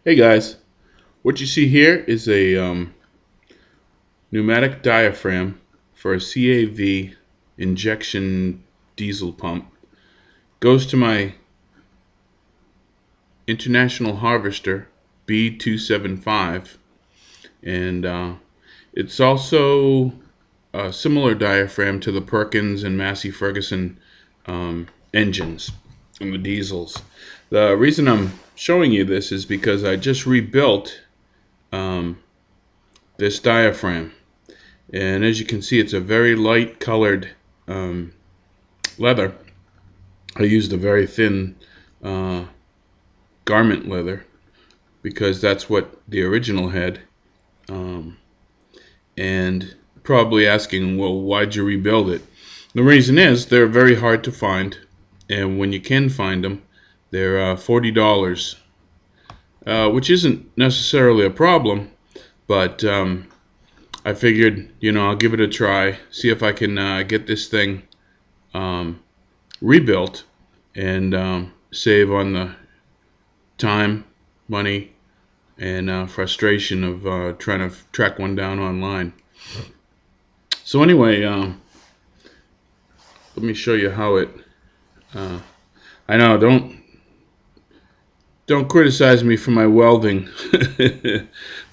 Hey guys, what you see here is a pneumatic diaphragm for a CAV injection diesel pump. Goes to my international harvester B-275, and it's also a similar diaphragm to the Perkins and Massey Ferguson engines and the diesels. The reason I'm showing you this is because I just rebuilt this diaphragm. And as you can see, it's a very light colored leather. I used a very thin garment leather because that's what the original had. And probably asking, well, why'd you rebuild it? The reason is they're very hard to find, and when you can find them, they're $40, which isn't necessarily a problem, but I figured, I'll give it a try, see if I can get this thing rebuilt and save on the time, money, and frustration of trying to track one down online. So anyway, let me show you how it. I know, don't criticize me for my welding.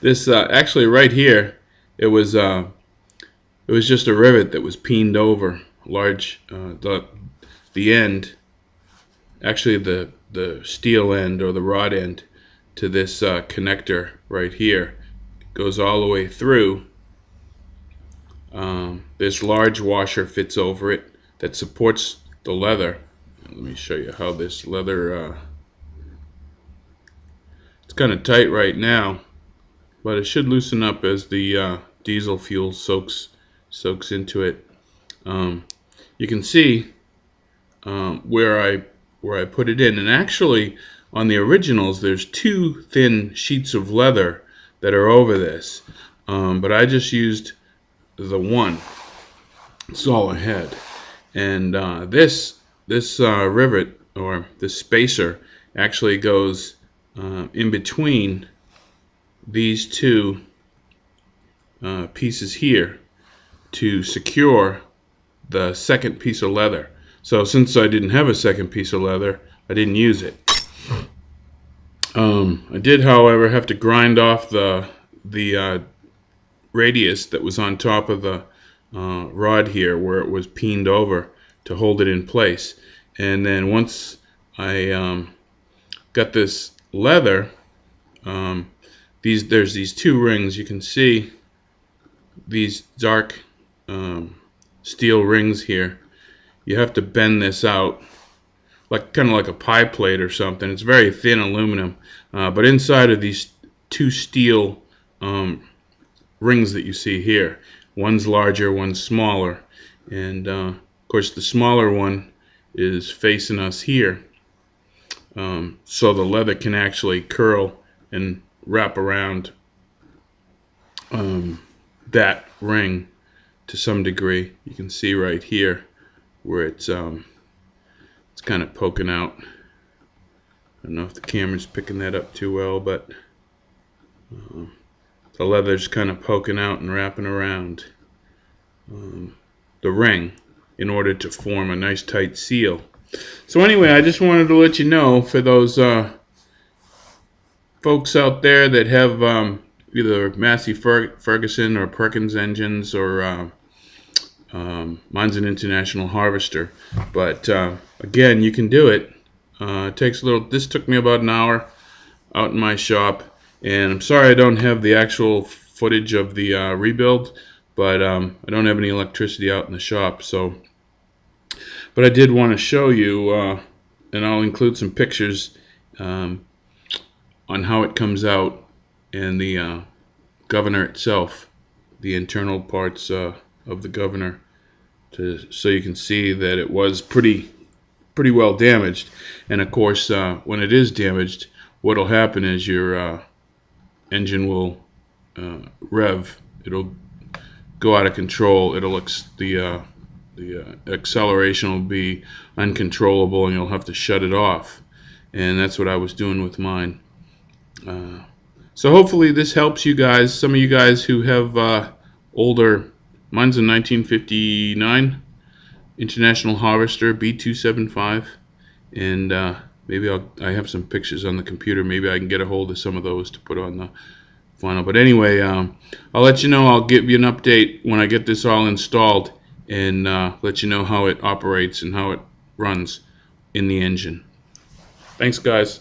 This actually right here, it was just a rivet that was peened over, large the end. Actually, the steel end or the rod end to this connector right here goes all the way through. This large washer fits over it that supports the leather. Let me show you how this leather, it's kind of tight right now, but it should loosen up as the diesel fuel soaks into it. You can see where I put it in, and actually on the originals there's two thin sheets of leather that are over this, but I just used the one. It's all I had, and this rivet or this spacer actually goes in between these two pieces here to secure the second piece of leather. So since I didn't have a second piece of leather, I didn't use it. I did, however, have to grind off the radius that was on top of the rod here where it was peened over to hold it in place. And then once I got this leather, there's these two rings. You can see these dark steel rings here. You have to bend this out kind of like a pie plate or something. It's very thin aluminum, but inside of these two steel rings that you see here, one's larger, one's smaller, and of course the smaller one is facing us here, so the leather can actually curl and wrap around that ring to some degree. You can see right here where it's kind of poking out. I don't know if the camera's picking that up too well, but the leather's kind of poking out and wrapping around the ring in order to form a nice tight seal. So anyway, I just wanted to let you know, for those folks out there that have either Massey Ferguson or Perkins engines, or mine's an International Harvester, but again, you can do it. It takes a little. This took me about an hour out in my shop, and I'm sorry I don't have the actual footage of the rebuild, but I don't have any electricity out in the shop. So, but I did want to show you, and I'll include some pictures on how it comes out, and the governor itself, the internal parts of the governor, so you can see that it was pretty well damaged. And of course, when it is damaged, what will happen is your engine will rev. It'll go out of control. The acceleration will be uncontrollable, and you'll have to shut it off. And that's what I was doing with mine. So hopefully this helps you guys. Some of you guys who have older, mine's a 1959 International Harvester B-275, and maybe I have some pictures on the computer. Maybe I can get a hold of some of those to put on the final. But anyway, I'll let you know. I'll give you an update when I get this all installed, and let you know how it operates and how it runs in the engine. Thanks, guys.